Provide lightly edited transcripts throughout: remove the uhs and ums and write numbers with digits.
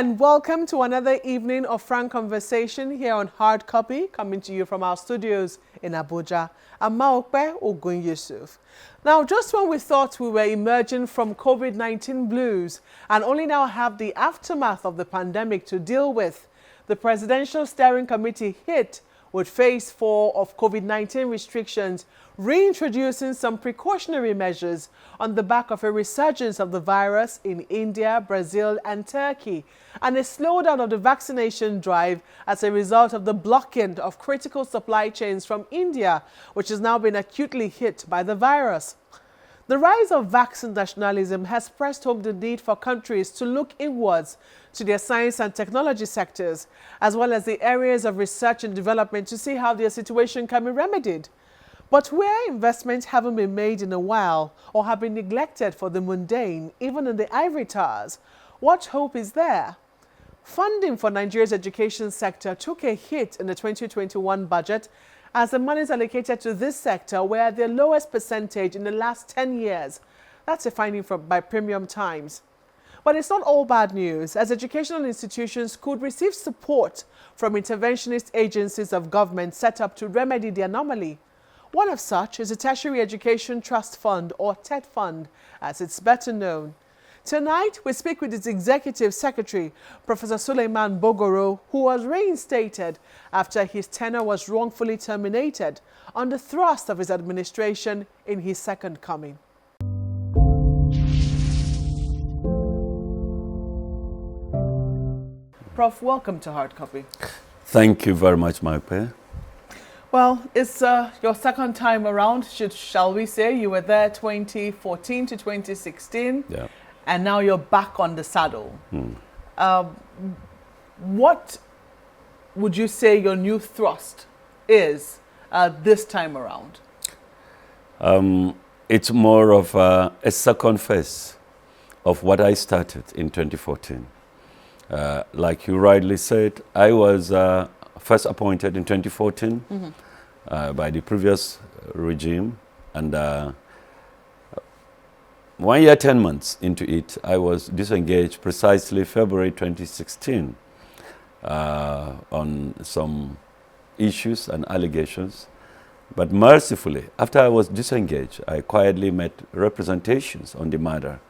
and welcome to another evening of frank conversation here on Hard Copy, coming to you from our studios in Abuja. I'm Maokpe Ogun Yusuf. Now, just when we thought we were emerging from COVID-19 blues and only now have the aftermath of the pandemic to deal with, the Presidential Steering Committee hit with phase 4 of COVID-19 restrictions, reintroducing some precautionary measures on the back of a resurgence of the virus in India, Brazil and Turkey, and a slowdown of the vaccination drive as a result of the blocking of critical supply chains from India, which has now been acutely hit by the virus. The rise of vaccine nationalism has pressed home the need for countries to look inwards to their science and technology sectors, as well as the areas of research and development to see how their situation can be remedied. But where investments haven't been made in a while or have been neglected for the mundane, even in the ivory towers, what hope is there? Funding for Nigeria's education sector took a hit in the 2021 budget as the monies allocated to this sector were at their lowest percentage in the last 10 years. That's a finding by Premium Times. But it's not all bad news, as educational institutions could receive support from interventionist agencies of government set up to remedy the anomaly. One of such is the Tertiary Education Trust Fund, or TET Fund, as it's better known. Tonight, we speak with its Executive Secretary, Professor Suleiman Bogoro, who was reinstated after his tenure was wrongfully terminated on the thrust of his administration in his second coming. Prof, welcome to Hard Copy. Thank you very much, Maokpe. Well, it's your second time around, shall we say. You were there 2014 to 2016. Yeah. And now you're back on the saddle. What would you say your new thrust is this time around? It's more of a second phase of what I started in 2014. Like you rightly said, I was first appointed in 2014 by the previous regime, and 1 year, 10 months into it, I was disengaged precisely February 2016 on some issues and allegations. But mercifully, after I was disengaged, I quietly met representations on the matter.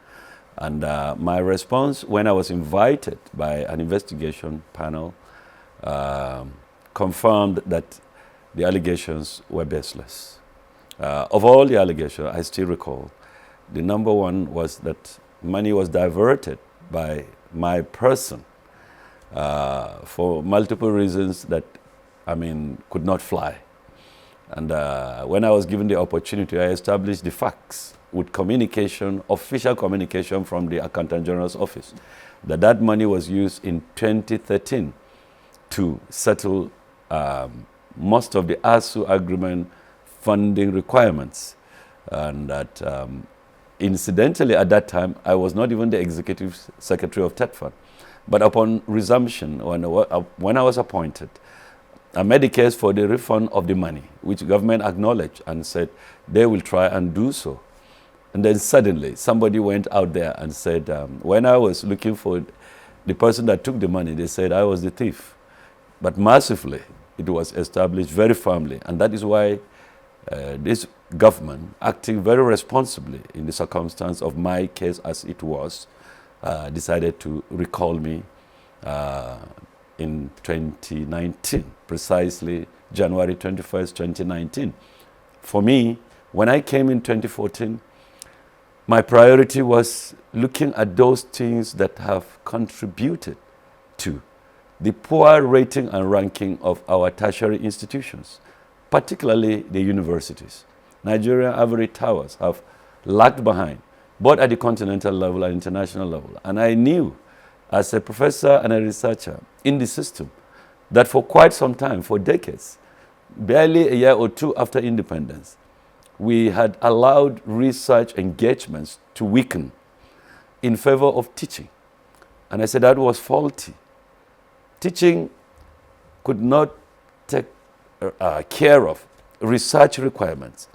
And my response, when I was invited by an investigation panel, confirmed that the allegations were baseless. Of all the allegations, I still recall, the number one was that money was diverted by my person for multiple reasons that, could not fly. And when I was given the opportunity, I established the facts with communication, official communication from the Accountant General's office, that money was used in 2013 to settle most of the ASU agreement funding requirements. And that incidentally, at that time, I was not even the executive secretary of TET Fund. But upon resumption, when I was appointed, I made a case for the refund of the money, which government acknowledged and said they will try and do so. And then suddenly, somebody went out there and said, when I was looking for the person that took the money, they said I was the thief. But mercifully, it was established very firmly, and that is why this government, acting very responsibly in the circumstance of my case as it was, decided to recall me in 2019, precisely January 21st, 2019. For me, when I came in 2014, my priority was looking at those things that have contributed to the poor rating and ranking of our tertiary institutions, particularly the universities. Nigerian ivory towers have lagged behind, both at the continental level and international level. And I knew, as a professor and a researcher in the system, that for quite some time, for decades, barely a year or two after independence, we had allowed research engagements to weaken in favor of teaching. And I said that was faulty. Teaching could not take care of research requirements,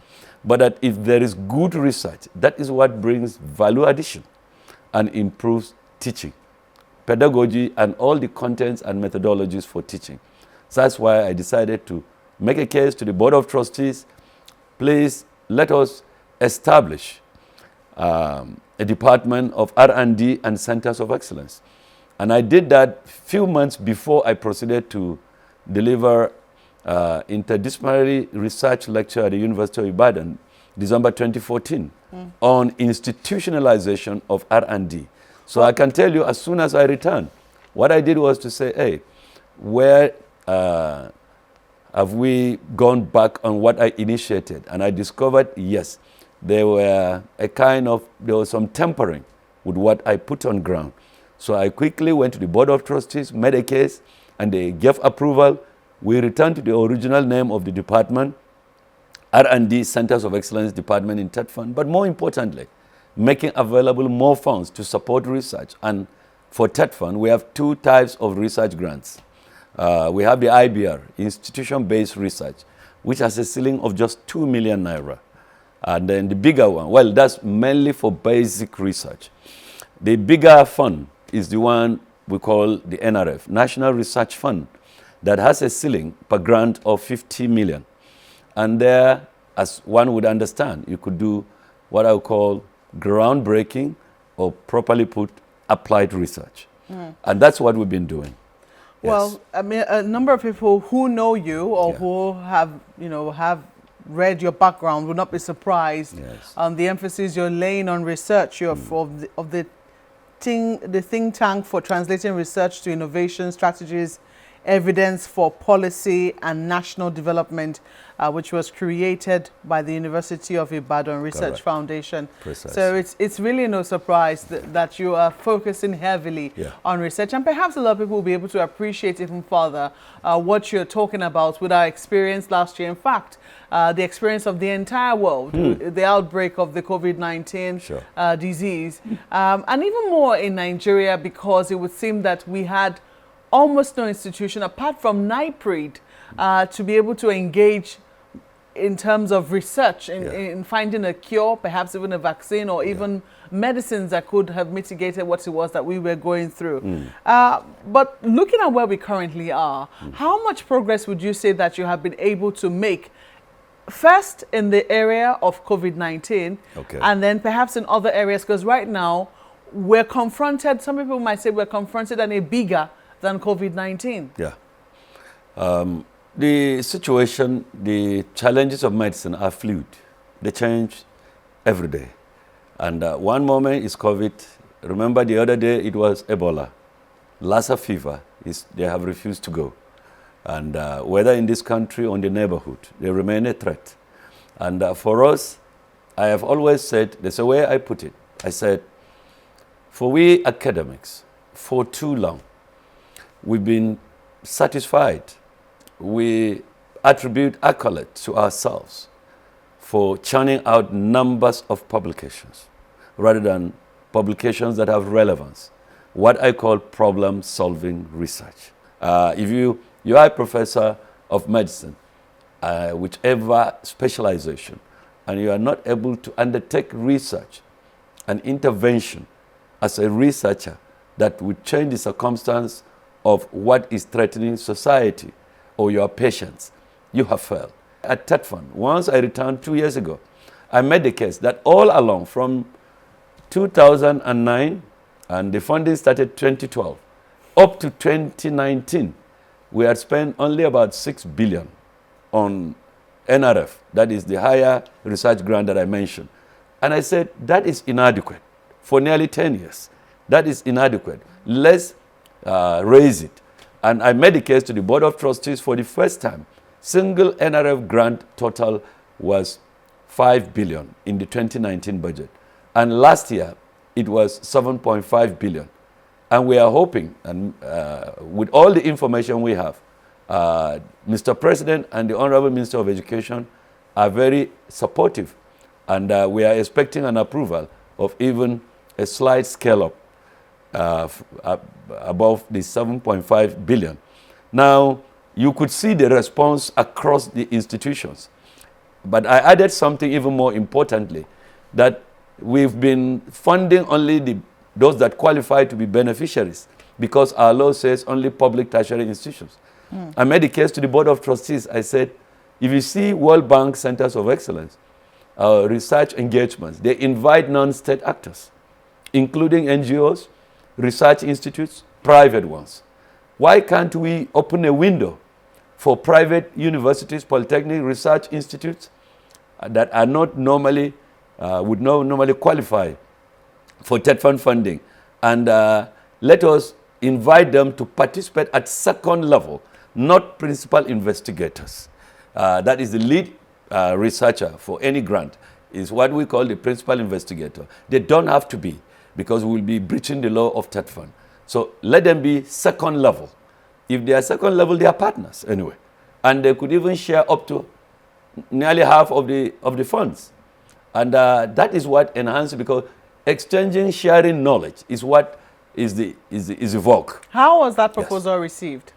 but that if there is good research, that is what brings value addition and improves teaching. pedagogy, and all the contents and methodologies for teaching. So that's why I decided to make a case to the Board of Trustees. Please let us establish a department of R&D and Centers of Excellence. And I did that a few months before I proceeded to deliver interdisciplinary research lecture at the University of Ibadan, December 2014, on institutionalization of R&D. So I can tell you, as soon as I returned, what I did was to say, hey, where have we gone back on what I initiated? And I discovered, yes, there was some tampering with what I put on ground. So I quickly went to the Board of Trustees, made a case, and they gave approval. We returned to the original name of the department, R&D Centers of Excellence Department in TED Fund, but more importantly, making available more funds to support research. And for TED Fund, we have two types of research grants. We have the IBR, Institution-Based Research, which has a ceiling of just 2 million naira. And then the bigger one, well, that's mainly for basic research. The bigger fund is the one we call the NRF, National Research Fund, that has a ceiling per grant of 50 million. And there, as one would understand, you could do what I would call groundbreaking, or properly put, applied research. And that's what we've been doing. Well, Yes. I mean, a number of people who know you or Yeah. who have read your background will not be surprised Yes. on the emphasis you're laying on research. You're of the think tank for translating research to innovation strategies, evidence for policy and national development, which was created by the University of Ibadan Research Correct. Foundation. Precisely. So it's really no surprise that you are focusing heavily Yeah. on research, and perhaps a lot of people will be able to appreciate even further what you're talking about with our experience last year. In fact, the experience of the entire world, the outbreak of the COVID-19 Sure. disease, and even more in Nigeria, because it would seem that we had almost no institution apart from NIPRID to be able to engage in terms of research in finding a cure, perhaps even a vaccine, or even medicines that could have mitigated what it was that we were going through. But looking at where we currently are, how much progress would you say that you have been able to make, first in the area of COVID-19, Okay. and then perhaps in other areas? Because right now we're confronted, some people might say we're confronted and a bigger than COVID-19. Yeah. The situation, the challenges of medicine are fluid. They change every day. And one moment is COVID. Remember the other day it was Ebola. Lassa fever, they have refused to go. And whether in this country or in the neighborhood, they remain a threat. And for us, I have always said, there's a way I put it. I said, for we academics, for too long, we've been satisfied. We attribute accolades to ourselves for churning out numbers of publications rather than publications that have relevance, what I call problem-solving research. If you are a professor of medicine, whichever specialization, and you are not able to undertake research and intervention as a researcher that would change the circumstance of what is threatening society or your patients, you have failed. At TED Fund, once I returned 2 years ago, I made the case that all along from 2009, and the funding started 2012, up to 2019, we had spent only about 6 billion on NRF, that is the higher research grant that I mentioned. And I said, that is inadequate for nearly 10 years. That is inadequate. Let's raise it. And I made the case to the Board of Trustees for the first time. Single NRF grant total was 5 billion in the 2019 budget. And last year, it was 7.5 billion. And we are hoping, and with all the information we have, Mr. President and the Honorable Minister of Education are very supportive. And we are expecting an approval of even a slight scale up above the 7.5 billion. Now, you could see the response across the institutions. But I added something even more importantly, that we've been funding only those that qualify to be beneficiaries. because our law says only public tertiary institutions. I made a case to the Board of Trustees. I said, if you see World Bank Centers of Excellence, research engagements, they invite non-state actors, including NGOs, research institutes, private ones. Why can't we open a window for private universities, polytechnic research institutes that are not normally, would not normally qualify for TED Fund funding, and let us invite them to participate at second level, not principal investigators. That is the lead researcher for any grant, is what we call the principal investigator. They don't have to be, because we will be breaching the law of TED Fund. So let them be second level. If they are second level, they are partners anyway. And they could even share up to nearly half of the funds. And that is what enhances, because exchanging, sharing knowledge is what is the vogue. How was that proposal received?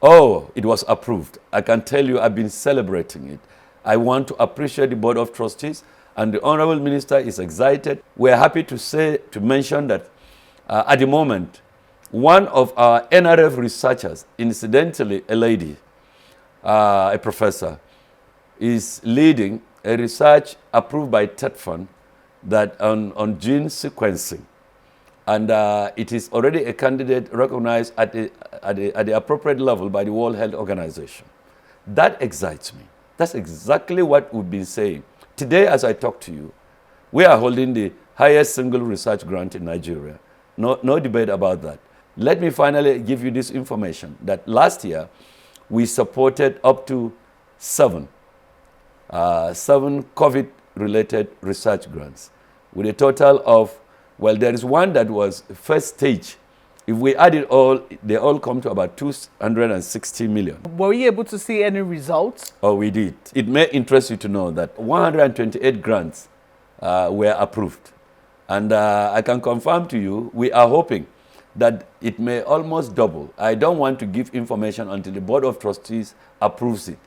Oh, it was approved. I can tell you I've been celebrating it. I want to appreciate the Board of Trustees, and the Honorable Minister is excited. We're happy to mention that at the moment, one of our NRF researchers, incidentally a lady, a professor, is leading a research approved by TED Fund that on gene sequencing. And it is already a candidate recognized at the appropriate level by the World Health Organization. That excites me. That's exactly what we've been saying. Today, as I talk to you, we are holding the highest single research grant in Nigeria. No debate about that. Let me finally give you this information that last year, we supported up to seven COVID-related research grants with a total of, well, there is one that was first stage. If we add it all, they all come to about 260 million. Were we able to see any results? Oh, we did. It may interest you to know that 128 grants were approved. And I can confirm to you, we are hoping that it may almost double. I don't want to give information until the Board of Trustees approves it.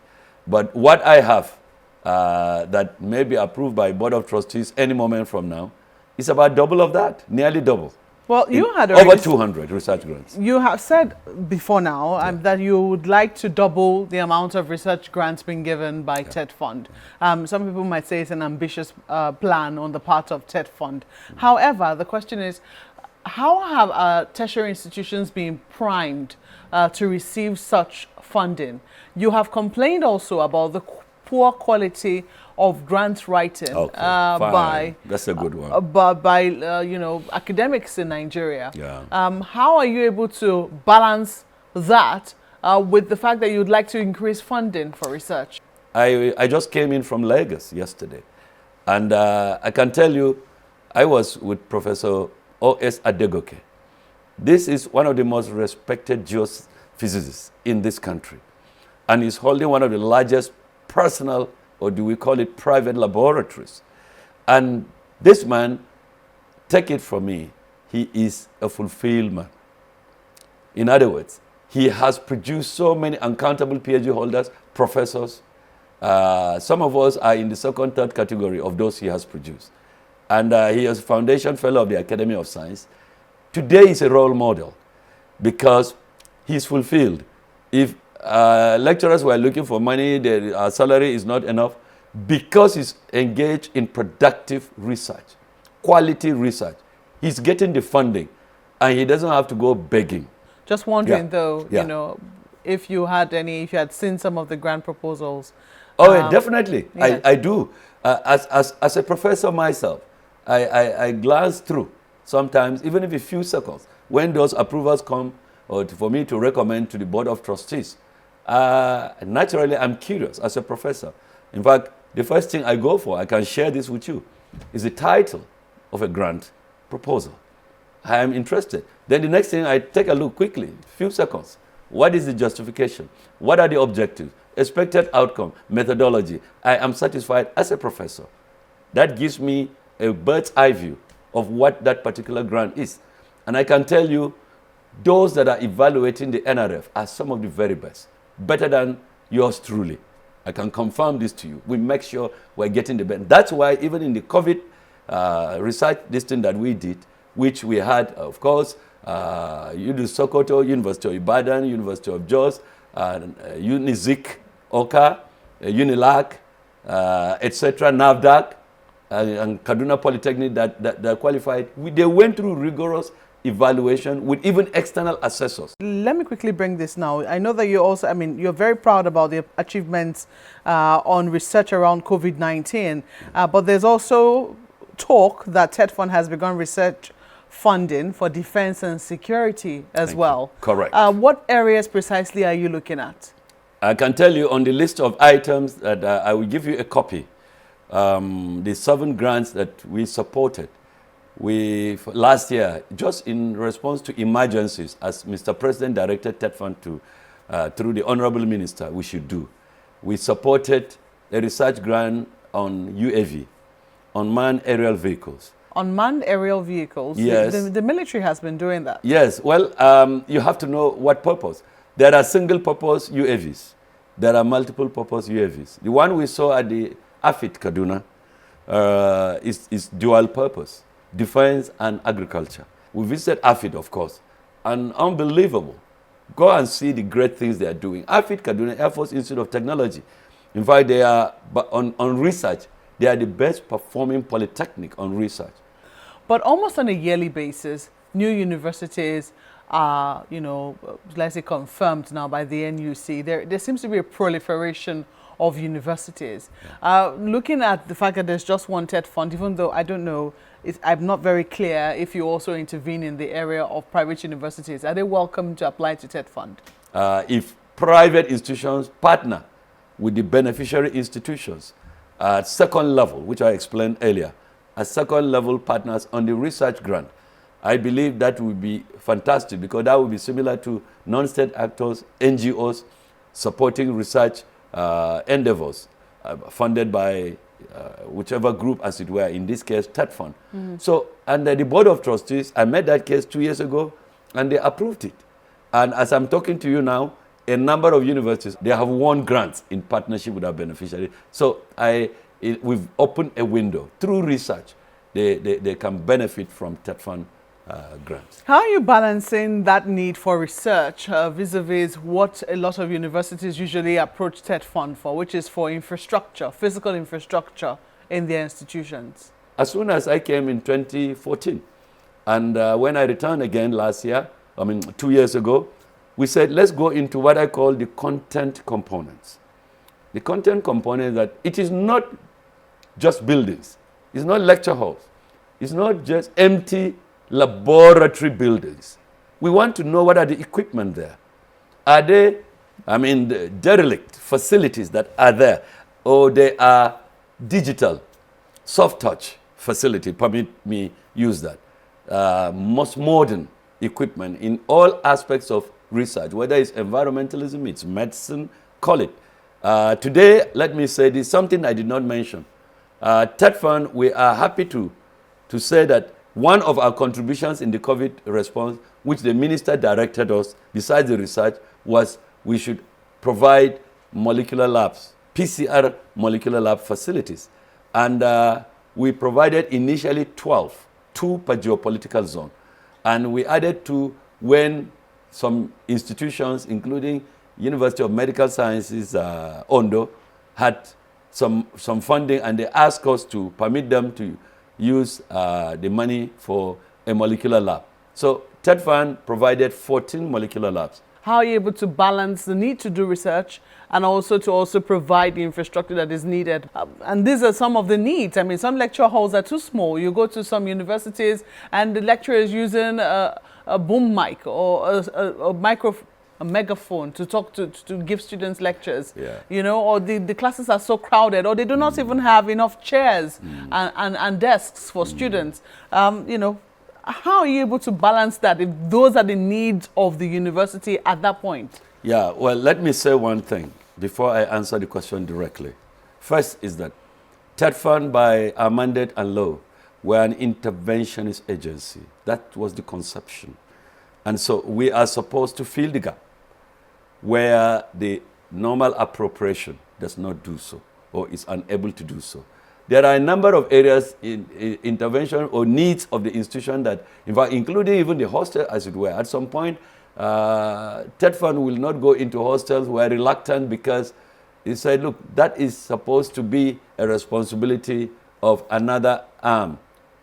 But what I have that may be approved by Board of Trustees any moment from now is about double of that, nearly double. Well, you had over 200 research grants. You have said before now that you would like to double the amount of research grants being given by TED Fund. Some people might say it's an ambitious plan on the part of TED Fund. However, the question is, how have tertiary institutions been primed to receive such funding? You have complained also about the poor quality of grant writing by that's a good one. by you know, academics in Nigeria. Yeah. How are you able to balance that with the fact that you'd like to increase funding for research? I just came in from Lagos yesterday, and I can tell you, I was with Professor O.S. Adegoke. This is one of the most respected geophysicists in this country, and he's holding one of the largest personal, or do we call it private, laboratories. And this man, take it from me, he is a fulfilled man. In other words, he has produced so many uncountable PhD holders, professors. Some of us are in the second, third category of those he has produced. And he is Foundation Fellow of the Academy of Science. Today he's a role model because he's fulfilled. If lecturers were looking for money, their salary is not enough, because he's engaged in productive research, quality research. He's getting the funding, and he doesn't have to go begging. Just wondering, though, you know, if you had seen some of the grant proposals. Oh, definitely. Yeah. I do. As a professor myself, I glance through sometimes, even if a few seconds, when those approvals come, or for me to recommend to the Board of Trustees. Naturally, I'm curious as a professor. In fact, the first thing I go for, I can share this with you, is the title of a grant proposal. I am interested. Then the next thing, I take a look quickly, few seconds. What is the justification? What are the objectives? Expected outcome, methodology. I am satisfied as a professor. That gives me a bird's eye view of what that particular grant is. And I can tell you, those that are evaluating the NRF are some of the very best. Better than yours truly. I can confirm this to you. We make sure we're getting the best. That's why even in the COVID research listing that we did, which we had, of course, Sokoto, University of Ibadan, University of Jos, Unizik, Oka, Unilag, etc., NAVDAC, and Kaduna Polytechnic that qualified. They went through rigorous evaluation with even external assessors. Let me quickly bring this now. I know that you're very proud about the achievements on research around COVID-19, but there's also talk that TETFund has begun research funding for defense and security as well. Correct. What areas precisely are you looking at? I can tell you on the list of items that I will give you a copy. The 7 grants that we supported. Last year, just in response to emergencies, as Mr. President directed TETFund to, through the Honorable Minister, we should do. We supported a research grant on UAV, unmanned aerial vehicles. Unmanned aerial vehicles? Yes. The military has been doing that. Yes. Well, you have to know what purpose. There are single-purpose UAVs. There are multiple-purpose UAVs. The one we saw at the AFIT Kaduna is dual purpose. Defense and agriculture. We visited AFIT, of course, and unbelievable. Go and see the great things they are doing. AFIT Kaduna Air Force Institute of Technology. In fact, they are on research. They are the best performing polytechnic on research. But almost on a yearly basis, new universities are, let's say, confirmed now by the NUC. There seems to be a proliferation of universities. Looking at the fact that there's just one TETFund, even though I don't know, I'm not very clear if you also intervene in the area of private universities. Are they welcome to apply to TETFund? If private institutions partner with the beneficiary institutions at second level, which I explained earlier, as second level partners on the research grant, I believe that would be fantastic, because that would be similar to non-state actors, NGOs, supporting research endeavors funded by whichever group, as it were, in this case, TETFund. So, under the Board of Trustees, I met that case 2 years ago, and they approved it. And as I'm talking to you now, a number of universities, they have won grants in partnership with our beneficiaries. So, we've opened a window. Through research, they can benefit from TETFund grants. How are you balancing that need for research vis-a-vis what a lot of universities usually approach TETFund for, which is for infrastructure, physical infrastructure in their institutions? As soon as I came in 2014, and when I returned again last year, 2 years ago, we said, let's go into what I call the content components. The content component that it is not just buildings. It's not lecture halls. It's not just empty laboratory buildings. We want to know what are the equipment there. Are they, the derelict facilities that are there, or they are digital, soft touch facility, permit me use that. Most modern equipment in all aspects of research, whether it's environmentalism, it's medicine, call it. Today, let me say this, something I did not mention. TETFund, we are happy to say that one of our contributions in the COVID response, which the minister directed us, besides the research, was we should provide molecular labs, PCR molecular lab facilities. And we provided initially 12, 2 per geopolitical zone. And we added 2 when some institutions, including University of Medical Sciences, Ondo, had some funding, and they asked us to permit them to use the money for a molecular lab. So TETFund provided 14 molecular labs. How are you able to balance the need to do research and also to provide the infrastructure that is needed? And these are some of the needs. Some lecture halls are too small. You go to some universities and the lecturer is using a boom mic or a megaphone to talk to give students lectures, or the classes are so crowded, or they do not even have enough chairs and desks for students. How are you able to balance that if those are the needs of the university at that point? Yeah, well, let me say one thing before I answer the question directly. First is that TETFund, by our mandate and law, we're an interventionist agency. That was the conception. And so we are supposed to fill the gap where the normal appropriation does not do so or is unable to do so. there are a number of areas in intervention or needs of the institution that, in fact, including even the hostel, as it were. At some point, TETFund will not go into hostels. We're reluctant because he said, look, that is supposed to be a responsibility of another arm,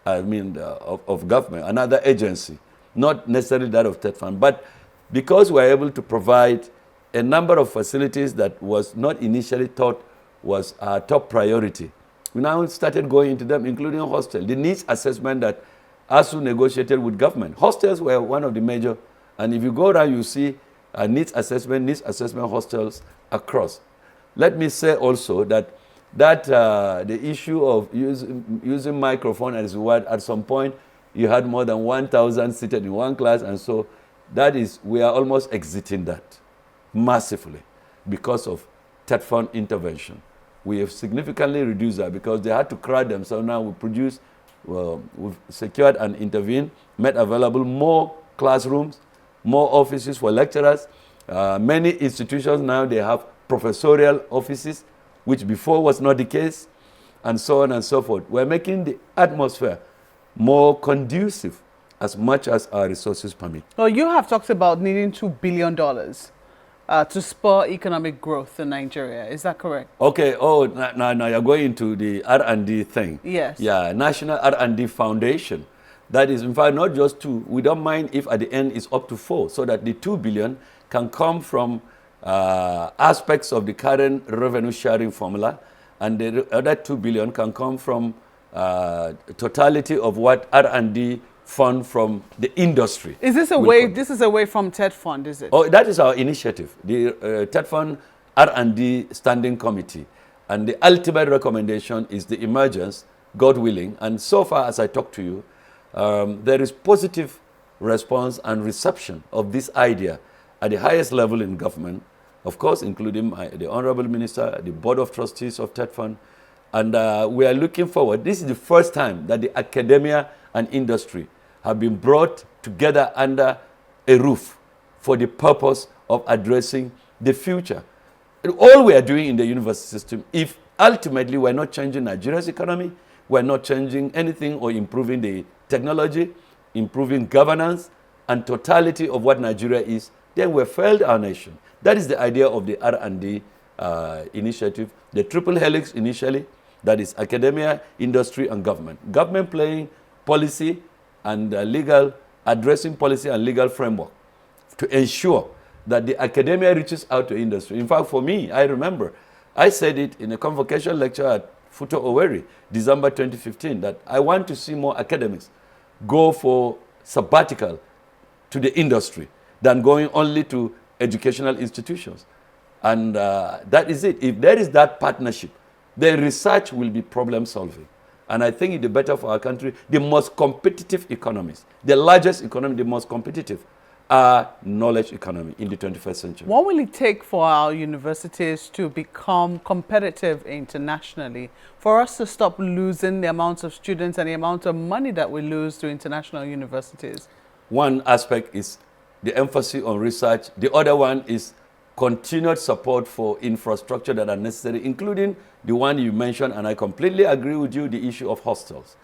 of government, another agency, not necessarily that of TETFund. But because we're able to provide a number of facilities that was not initially thought was our top priority, we now started going into them, including hostels. The needs assessment that ASU negotiated with government. Hostels were one of the major, and if you go around, you see needs assessment hostels across. Let me say also that the issue of using microphone as word, at some point, you had more than 1,000 seated in one class, and so we are almost exiting that massively because of TETFund intervention. We have significantly reduced that because they had to crowd them. So now we've secured and intervened, made available more classrooms, more offices for lecturers. Many institutions now, they have professorial offices, which before was not the case, and so on and so forth. We're making the atmosphere more conducive as much as our resources permit. Well, you have talked about needing $2 billion to spur economic growth in Nigeria. Is that correct? Okay. Oh, now you're going into the R&D thing. Yes. Yeah, National R&D Foundation. That is, in fact, not just 2. We don't mind if at the end it's up to 4, so that the 2 billion can come from aspects of the current revenue sharing formula, and the other 2 billion can come from totality of what R&D fund from the industry. Is this away? This is away from TETFund, is it? Oh, that is our initiative, the TETFund R&D Standing Committee, and the ultimate recommendation is the emergence, God willing. And so far, as I talk to you, there is positive response and reception of this idea at the highest level in government, of course, including the Honorable Minister, the Board of Trustees of TETFund, and we are looking forward. This is the first time that the academia and industry have been brought together under a roof for the purpose of addressing the future. And all we are doing in the university system, if ultimately we're not changing Nigeria's economy, we're not changing anything or improving the technology, improving governance, and totality of what Nigeria is, then we've failed our nation. That is the idea of the R&D initiative, the triple helix initially, that is academia, industry, and government. Government playing policy and legal, addressing policy and legal framework to ensure that the academia reaches out to industry. In fact, for me, I remember, I said it in a convocation lecture at Futo Owerri, December 2015, that I want to see more academics go for sabbatical to the industry than going only to educational institutions. And that is it. If there is that partnership, then research will be problem solving. And I think it's better for our country. The most competitive economies, the largest economy, the most competitive, are knowledge economy in the 21st century. What will it take for our universities to become competitive internationally, for us to stop losing the amount of students and the amount of money that we lose to international universities? One aspect is the emphasis on research. The other one is continued support for infrastructure that are necessary, including the one you mentioned, and I completely agree with you, the issue of hostels.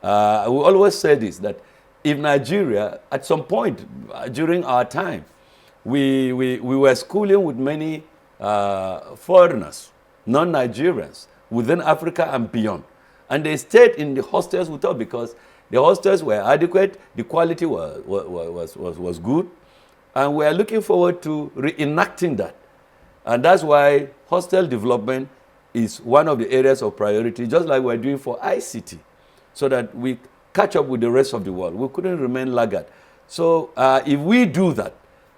We always say this, that if Nigeria, at some point during our time, we were schooling with many foreigners, non-Nigerians, within Africa and beyond. And they stayed in the hostels with us because the hostels were adequate, the quality was good, and we are looking forward to reenacting that. And that's why hostel development is one of the areas of priority, just like we're doing for ICT, so that we catch up with the rest of the world. We couldn't remain laggard. So if we do that,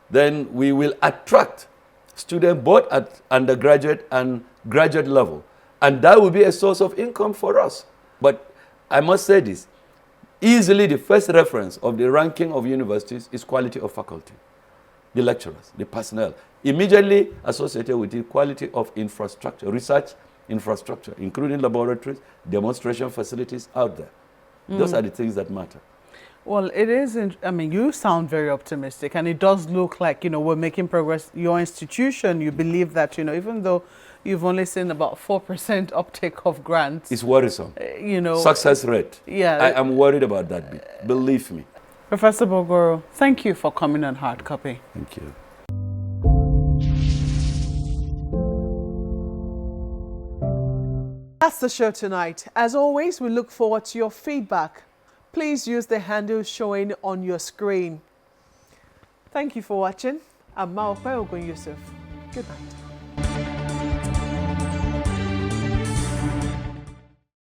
then we will attract students both at undergraduate and graduate level. And that will be a source of income for us. But I must say this, easily the first reference of the ranking of universities is quality of faculty, the lecturers, the personnel, immediately associated with the quality of infrastructure, research infrastructure, including laboratories, demonstration facilities out there. Those are the things that matter. Well, it is, I mean, you sound very optimistic, and it does look like, we're making progress. Your institution, you believe that, even though you've only seen about 4% uptake of grants. It's worrisome. You know, Success rate. Yeah. I am worried about that bit. Believe me. Professor Bogoro, thank you for coming on Hard Copy. Thank you. That's the show tonight. As always, we look forward to your feedback. Please use the handles showing on your screen. Thank you for watching. I'm Maokwe Ogun Yusuf. Good night.